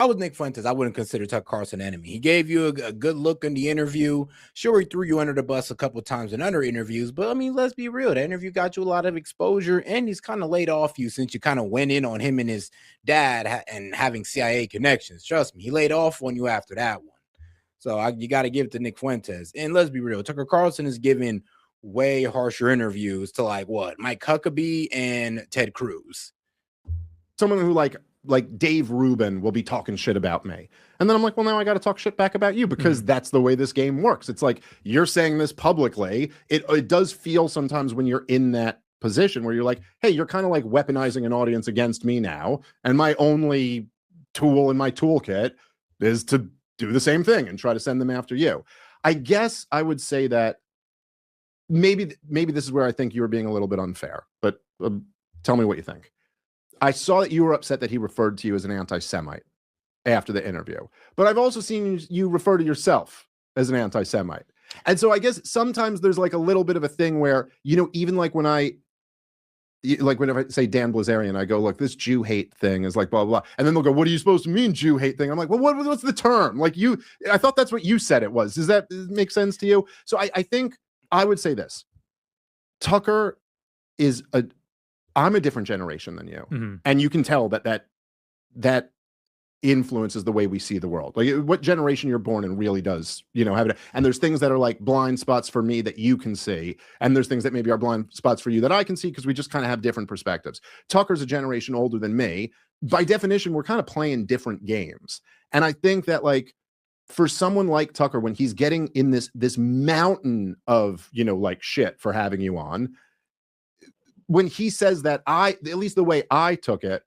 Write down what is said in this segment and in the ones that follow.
I was Nick Fuentes, I wouldn't consider Tucker Carlson an enemy. He gave you a good look in the interview. Sure, he threw you under the bus a couple times in other interviews, but I mean, let's be real. That interview got you a lot of exposure, and he's kind of laid off you since you kind of went in on him and his dad and having CIA connections. Trust me, he laid off on you after that one. So you got to give it to Nick Fuentes. And let's be real, Tucker Carlson is giving way harsher interviews to like what? Mike Huckabee and Ted Cruz. Someone who like Dave Rubin will be talking shit about me. And then I'm like, well, now I got to talk shit back about you because that's the way this game works. It's like, you're saying this publicly. It does feel sometimes when you're in that position where you're like, hey, you're kind of like weaponizing an audience against me now. And my only tool in my toolkit is to do the same thing and try to send them after you. I guess I would say that maybe this is where I think you were being a little bit unfair, but tell me what you think. I saw that you were upset that he referred to you as an anti-Semite after the interview, but I've also seen you refer to yourself as an anti-Semite. And so I guess sometimes there's like a little bit of a thing where, you know, even like whenever I say Dan Bilzerian, I go, look, this Jew hate thing is like blah, blah, blah. And then they'll go, what are you supposed to mean Jew hate thing? I'm like, well, what's the term? Like I thought that's what you said it was. Does that make sense to you? So I think I would say this. Tucker is I'm a different generation than you. And you can tell that influences the way we see the world. Like what generation you're born in really does, you know, have it. And there's things that are like blind spots for me that you can see. And there's things that maybe are blind spots for you that I can see because we just kind of have different perspectives. Tucker's a generation older than me. By definition, we're kind of playing different games. And I think that like, for someone like Tucker, when he's getting in this mountain of, you know, like shit for having you on, when he says that, at least the way I took it,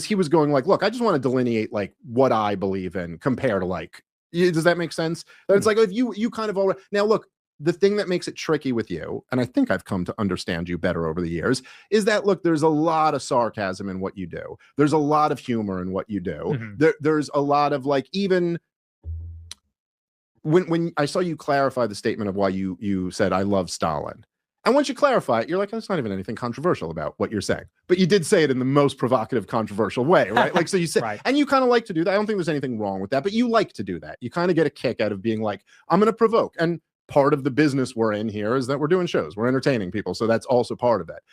he was going like, look, I just want to delineate like what I believe in compared to like, does that make sense? It's like, if you kind of already, now look, the thing that makes it tricky with you, and I think I've come to understand you better over the years, is that, look, there's a lot of sarcasm in what you do. There's a lot of humor in what you do. There's a lot of like, even when I saw you clarify the statement of why you said, I love Stalin. And once you clarify it, you're like, there's not even anything controversial about what you're saying. But you did say it in the most provocative, controversial way, right? Like, so you said, right. And you kind of like to do that. I don't think there's anything wrong with that, but you like to do that. You kind of get a kick out of being like, I'm going to provoke. And part of the business we're in here is that we're doing shows. We're entertaining people. So that's also part of it.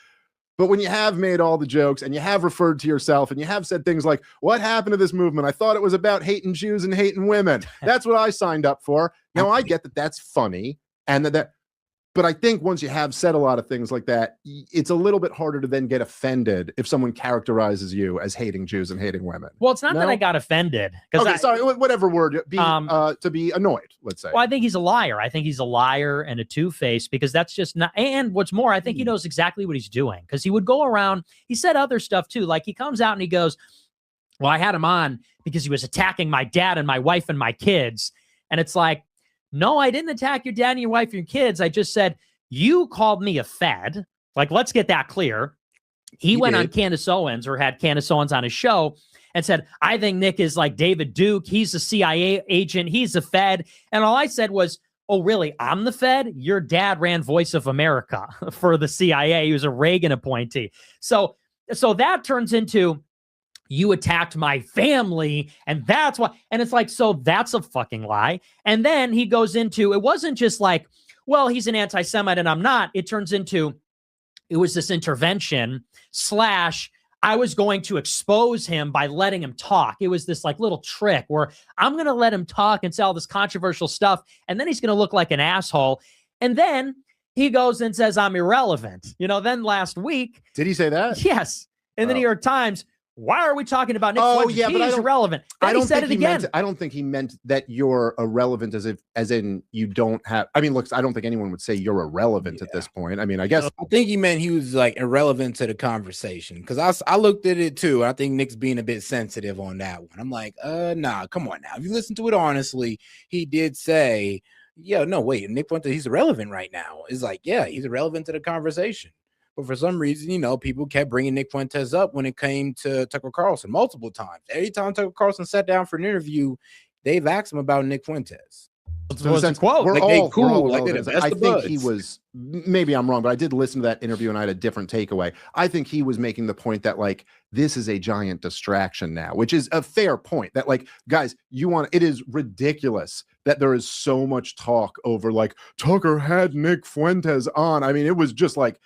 But when you have made all the jokes and you have referred to yourself and you have said things like, what happened to this movement? I thought it was about hating Jews and hating women. That's what I signed up for. Now I get that that's funny and but I think once you have said a lot of things like that, it's a little bit harder to then get offended if someone characterizes you as hating Jews and hating women. Well, it's not that I got offended. Okay, sorry, whatever word, to be annoyed, let's say. Well, I think he's a liar. I think he's a liar and a two-face because that's just not, and what's more, I think he knows exactly what he's doing because he would go around, he said other stuff too. Like he comes out and he goes, well, I had him on because he was attacking my dad and my wife and my kids. And it's like, no, I didn't attack your dad and your wife and your kids. I just said, you called me a fed. Like, let's get that clear. He went on Candace Owens or had Candace Owens on his show and said, I think Nick is like David Duke. He's a CIA agent. He's a fed. And all I said was, oh, really? I'm the fed? Your dad ran Voice of America for the CIA. He was a Reagan appointee. So that turns into, you attacked my family, and that's why. And it's like, so that's a fucking lie. And then he goes into, it wasn't just like, well, he's an anti-Semite and I'm not. It turns into, it was this intervention / I was going to expose him by letting him talk. It was this like little trick where I'm going to let him talk and say all this controversial stuff, and then he's going to look like an asshole. And then he goes and says, I'm irrelevant. You know, then last week. Did he say that? Yes. In the New York Times. Why are we talking about Nick Fuentes? Yeah, but he's irrelevant. Then he said it again. I don't think he meant that you're irrelevant as in you don't have. I mean, look, I don't think anyone would say you're irrelevant at this point. I mean, I guess I think he meant he was like irrelevant to the conversation because I looked at it too. I think Nick's being a bit sensitive on that one. I'm like, nah, come on now. If you listen to it honestly, he did say, yeah, no, wait, Nick Fuentes, he's irrelevant right now. It's like, yeah, he's irrelevant to the conversation. But for some reason, you know, people kept bringing Nick Fuentes up when it came to Tucker Carlson multiple times. Every time Tucker Carlson sat down for an interview, they've asked him about Nick Fuentes. So in a sense, quote. we're Like, all, they we're cool, all like, they're irrelevant. the best I of think he buds. was, maybe I'm wrong, but I did listen to that interview and I had a different takeaway. I think he was making the point that like, this is a giant distraction now, which is a fair point, that like, guys, it is ridiculous that there is so much talk over like, Tucker had Nick Fuentes on. I mean, it was just like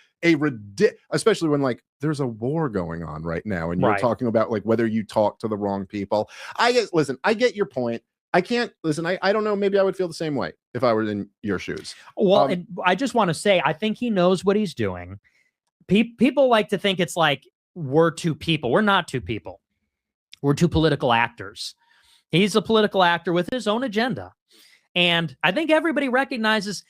especially when like there's a war going on right now and you're talking about like whether you talk to the wrong people. I get your point. I can't listen. I don't know. Maybe I would feel the same way if I were in your shoes. Well, and I just want to say, I think he knows what he's doing. People like to think it's like we're two people. We're not two people. We're two political actors. He's a political actor with his own agenda. And I think everybody recognizes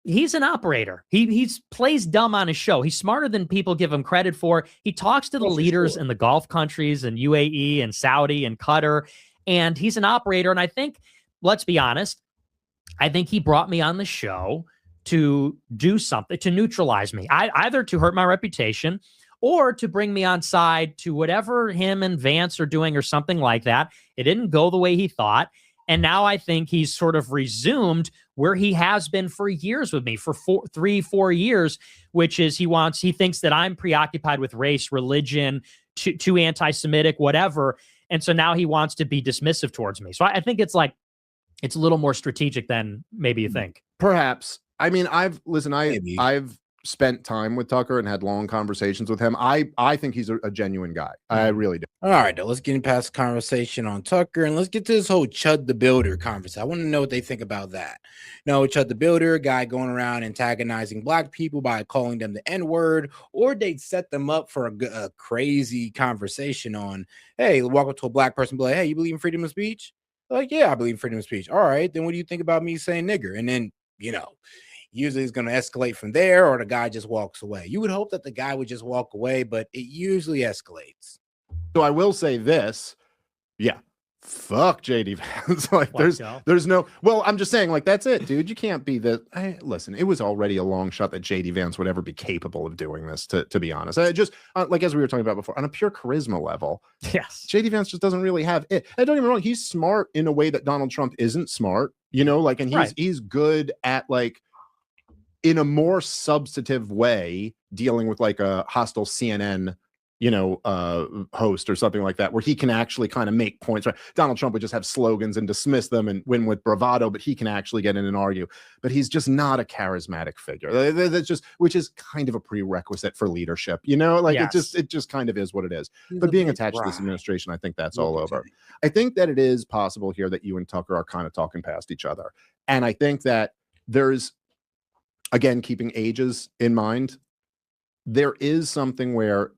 he's an operator. He plays dumb on his show. He's smarter than people give him credit for. He talks to the leaders in the Gulf countries and UAE and Saudi and Qatar. And he's an operator. And I think, let's be honest, I think he brought me on the show to do something, to neutralize me, either to hurt my reputation or to bring me on side to whatever him and Vance are doing or something like that. It didn't go the way he thought. And now I think he's sort of resumed where he has been for years with me, for 4 years, which is he thinks that I'm preoccupied with race, religion, too anti-Semitic, whatever. And so now he wants to be dismissive towards me. So I think it's like, it's a little more strategic than maybe you think. Perhaps. I mean, I've spent time with Tucker and had long conversations with him. I think he's a genuine guy. I really do. All right, let's get past the conversation on Tucker and let's get to this whole CHUD the Builder conversation. I want to know what they think about that. No, CHUD the Builder, guy going around antagonizing black people by calling them the N-word, or they'd set them up for a crazy conversation on, hey, walk up to a black person and be like, hey, you believe in freedom of speech? Like, yeah, I believe in freedom of speech. All right, then what do you think about me saying nigger? And then, usually it's going to escalate from there, or the guy just walks away. You would hope that the guy would just walk away, but it usually escalates. So I will say this. Yeah. Fuck JD Vance. Like there's no, well, I'm just saying, like, that's it, dude. You can't be listen, it was already a long shot that JD Vance would ever be capable of doing this, to be honest. I just like, as we were talking about before, on a pure charisma level, yes, JD Vance just doesn't really have it. And don't get me wrong, he's smart in a way that Donald Trump isn't smart, like, and he's good at, like, in a more substantive way, dealing with like a hostile CNN, host or something like that, where he can actually kind of make points, right? Donald Trump would just have slogans and dismiss them and win with bravado, but he can actually get in and argue. But he's just not a charismatic figure. That's just, which is kind of a prerequisite for leadership, it just kind of is what it is. But being attached to this administration, I think that's all over. I think that it is possible here that you and Tucker are kind of talking past each other. And I think that there's, again, keeping ages in mind, there is something where,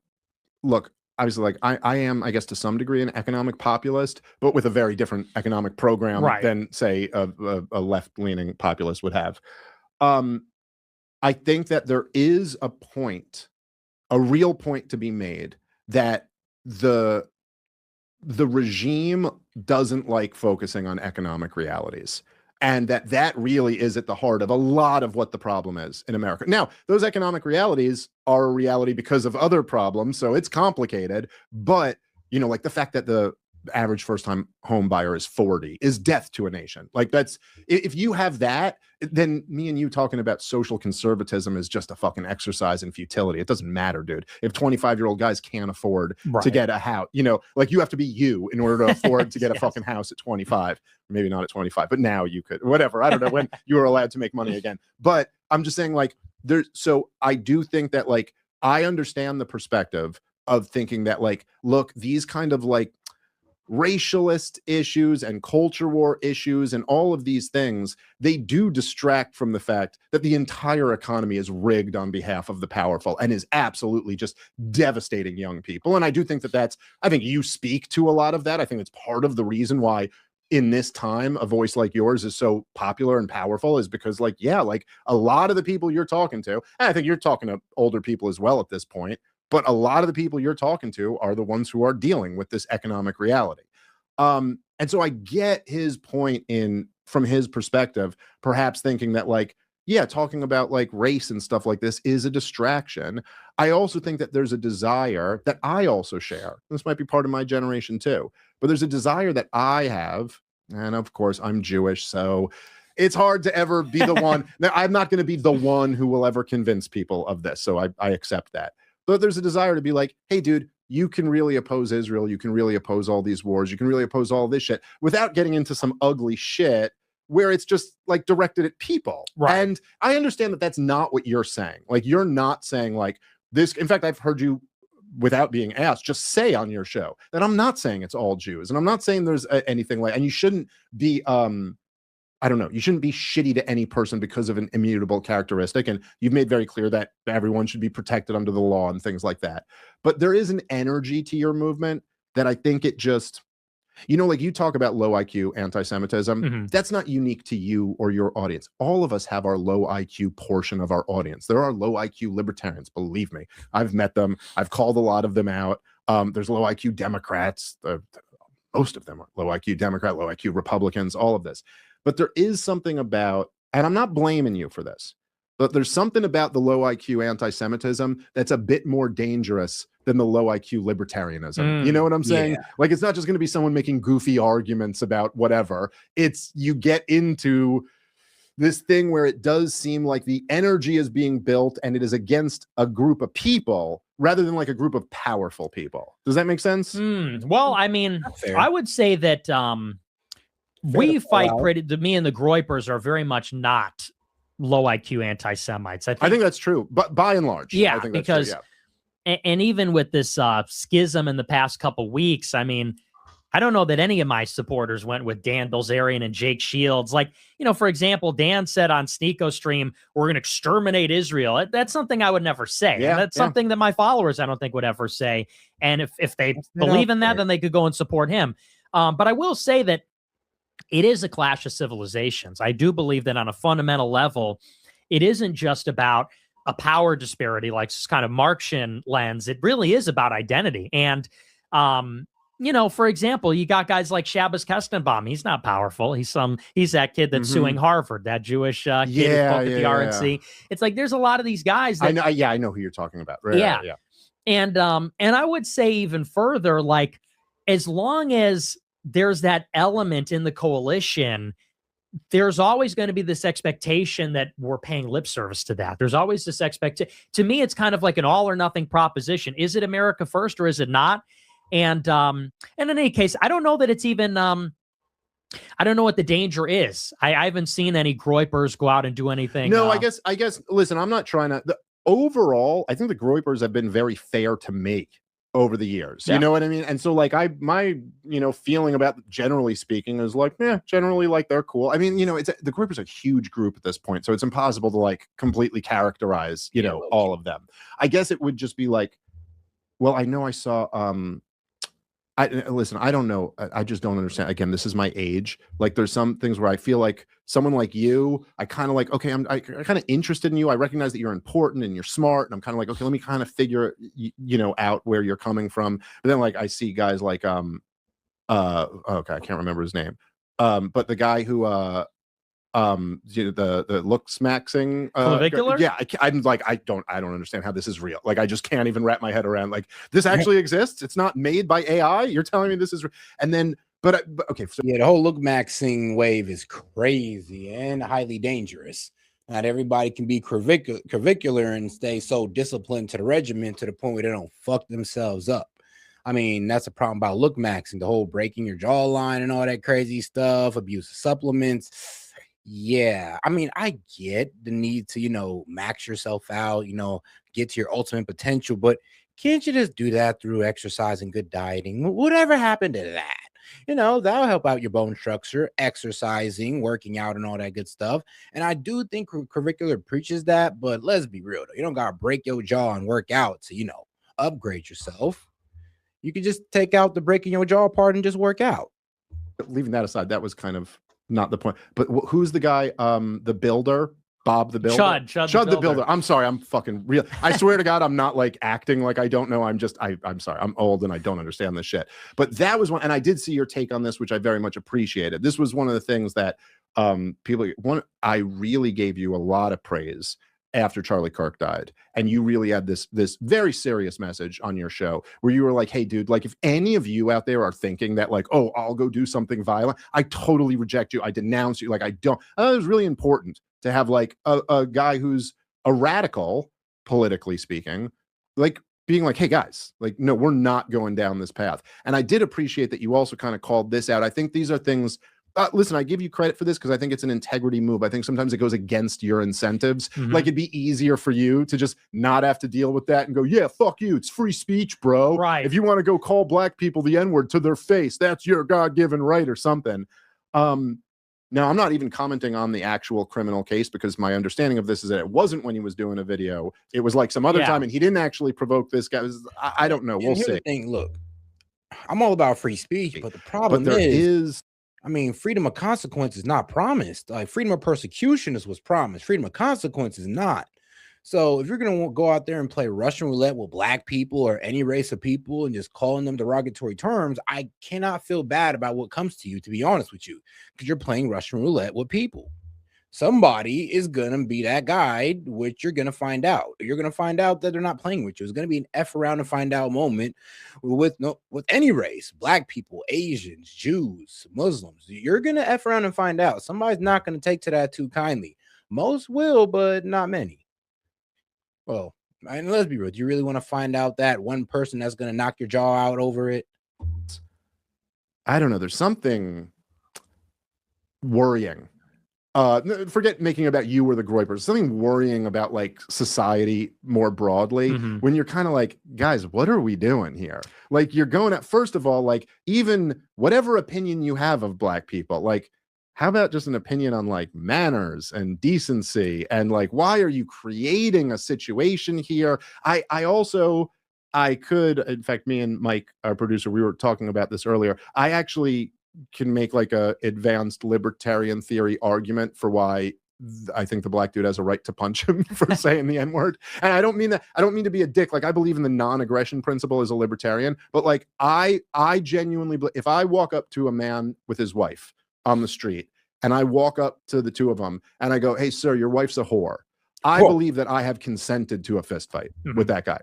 look, obviously, like I am, I guess, to some degree, an economic populist, but with a very different economic program than, say, a left-leaning populist would have. I think that there is a real point to be made, that the regime doesn't like focusing on economic realities. And that really is at the heart of a lot of what the problem is in America. Now, those economic realities are a reality because of other problems, so it's complicated. But, like the fact that the average first-time home buyer is 40 is death to a nation. Like, that's, if you have that, then me and you talking about social conservatism is just a fucking exercise in futility. It doesn't matter, dude. If 25-year-old guys can't afford to get a house, like, you have to be you in order to afford to get a fucking house at 25. Maybe not at 25, but now you could, whatever. I don't know when you were allowed to make money again. But I'm just saying, like, so I do think that, like, I understand the perspective of thinking that, like, look, these kind of, like, racialist issues and culture war issues and all of these things, they do distract from the fact that the entire economy is rigged on behalf of the powerful and is absolutely just devastating young people. And I do think I think you speak to a lot of that. I think it's part of the reason why in this time a voice like yours is so popular and powerful, is because, like, yeah, like, a lot of the people you're talking to, and I think you're talking to older people as well at this point, but a lot of the people you're talking to are the ones who are dealing with this economic reality. And so I get his point from his perspective, perhaps thinking that, like, yeah, talking about, like, race and stuff like this is a distraction. I also think that there's a desire that I also share. This might be part of my generation too, but there's a desire that I have. And of course, I'm Jewish, so it's hard to ever be the one. Now, I'm not going to be the one who will ever convince people of this. So I accept that. But there's a desire to be like, hey, dude, you can really oppose Israel. You can really oppose all these wars. You can really oppose all this shit without getting into some ugly shit where it's just like directed at people. Right. And I understand that that's not what you're saying. Like, you're not saying like this. In fact, I've heard you, without being asked, just say on your show that I'm not saying it's all Jews. And I'm not saying there's anything like, and you shouldn't be, I don't know, you shouldn't be shitty to any person because of an immutable characteristic. And you've made very clear that everyone should be protected under the law and things like that. But there is an energy to your movement that I think it just, you know, like you talk about low IQ anti-Semitism. That's not unique to you or your audience. All of us have our low IQ portion of our audience. There are low IQ libertarians, believe me. I've met them. I've called a lot of them out. There's low IQ Democrats. Most of them are low IQ Democrat, low IQ Republicans, all of this. But there is something about, and I'm not blaming you for this, but there's something about the low IQ anti-Semitism that's a bit more dangerous than the low IQ libertarianism. You know what I'm saying? Yeah. Like, it's not just going to be someone making goofy arguments about whatever. It's, you get into this thing where it does seem like the energy is being built and it is against a group of people rather than like a group of powerful people. Does that make sense? Well, I mean, I would say that we fight me and the Groypers are very much not low IQ anti-Semites. I think that's true, but by and large, yeah, I think that's because true, and even with this schism in the past couple weeks, I mean, I don't know that any of my supporters went with Dan Bilzerian and Jake Shields. Like, you know, for example, Dan said on Sneeko Stream, we're going to exterminate Israel. That's something I would never say. Yeah, and that's something that my followers, I don't think, would ever say. And if they believe in that, then they could go and support him. But I will say that it is a clash of civilizations. I do believe that on a fundamental level, it isn't just about a power disparity, like this kind of Marxian lens. It really is about identity. And, you know, for example, you got guys like Shabbos Kestenbaum. He's not powerful. He's that kid that's suing Harvard, that Jewish kid who spoke at the RNC. It's like, there's a lot of these guys that, I know who you're talking about. Right, yeah. Yeah. And I would say even further, like, as long as there's that element in the coalition, there's always going to be this expectation that we're paying lip service to that. There's always this expectation. To me, it's kind of like an all or nothing proposition. Is it America first or is it not? And in any case, I don't know that it's even, I don't know what the danger is. I haven't seen any Groypers go out and do anything. No, I guess, listen, I'm not trying to, overall, I think the Groypers have been very fair to me over the years. You know what I mean? And so like my feeling about, generally speaking, is like, yeah, generally like they're cool. I mean, the group is a huge group at this point, so it's impossible to like completely characterize, all of them. I guess it would just be like, well, I know I saw listen, I don't know. I just don't understand. Again, this is my age. Like, there's some things where I feel like someone like you, I kind of like, okay, I'm kind of interested in you. I recognize that you're important and you're smart. And I'm kind of like, okay, let me kind of figure, out where you're coming from. But then like, I see guys like, okay, I can't remember his name. But the guy who, the looks maxing clavicular. Yeah, I'm like, I don't understand how this is real. Like, I just can't even wrap my head around like this actually exists. It's not made by AI. You're telling me this is and then but okay, so yeah, the whole look maxing wave is crazy and highly dangerous. Not everybody can be clavicular and stay so disciplined to the regimen to the point where they don't fuck themselves up. I mean, that's a problem about look maxing, the whole breaking your jawline and all that crazy stuff, abuse of supplements. Yeah, I mean, I get the need to, max yourself out, get to your ultimate potential, but can't you just do that through exercise and good dieting? Whatever happened to that? That'll help out your bone structure, exercising, working out, and all that good stuff. And I do think curricular preaches that, but let's be real, though. You don't got to break your jaw and work out to, upgrade yourself. You can just take out the breaking your jaw part and just work out. Leaving that aside, that was kind of not the point. But who's the guy, the builder? Bob the Builder? Chud the Builder. I'm sorry, I'm fucking real. I swear to God, I'm not like acting like I don't know. I'm sorry. I'm old and I don't understand this shit. But that was one, and I did see your take on this, which I very much appreciated. This was one of the things that I really gave you a lot of praise after Charlie Kirk died, and you really had this very serious message on your show where you were like, hey dude, like if any of you out there are thinking that like, oh, I'll go do something violent, I totally reject you, I denounce you, like I don't. It was really important to have like a guy who's a radical, politically speaking, like being like, hey guys, like no, we're not going down this path. And I did appreciate that you also kind of called this out. I think these are things, listen, I give you credit for this because I think it's an integrity move. I think sometimes it goes against your incentives. Like it'd be easier for you to just not have to deal with that and go, yeah, fuck you. It's free speech, bro. Right. If you want to go call black people the N-word to their face, that's your God-given right or something. Now, I'm not even commenting on the actual criminal case because my understanding of this is that it wasn't when he was doing a video. It was like some other time, and he didn't actually provoke this guy. I don't know. We'll see. The thing, look, I'm all about free speech, but the problem there is, I mean, freedom of consequence is not promised. Like freedom of persecution is what's promised. Freedom of consequence is not. So if you're going to go out there and play Russian roulette with black people or any race of people and just calling them derogatory terms, I cannot feel bad about what comes to you, to be honest with you, because you're playing Russian roulette with people. Somebody is going to be that guy, which you're going to find out. You're going to find out that they're not playing with you. It's going to be an F around to find out moment with any race, black people, Asians, Jews, Muslims. You're going to F around and find out. Somebody's not going to take to that too kindly. Most will, but not many. Well, and let's be real. Do you really want to find out that one person that's going to knock your jaw out over it? I don't know. There's something worrying. Forget making about you or the Groypers. Something worrying about like society more broadly when you're kind of like, guys, what are we doing here? Like you're going at, first of all, like even whatever opinion you have of black people, like how about just an opinion on like manners and decency and like why are you creating a situation here? I could, in fact, me and Mike, our producer, we were talking about this earlier. I actually can make like a advanced libertarian theory argument for why I think the black dude has a right to punch him for saying the N-word. And I don't mean that, I don't mean to be a dick. Like I believe in the non-aggression principle as a libertarian, but like I genuinely, if I walk up to a man with his wife on the street and I walk up to the two of them and I go, hey sir, your wife's a whore, I believe that I have consented to a fist fight with that guy.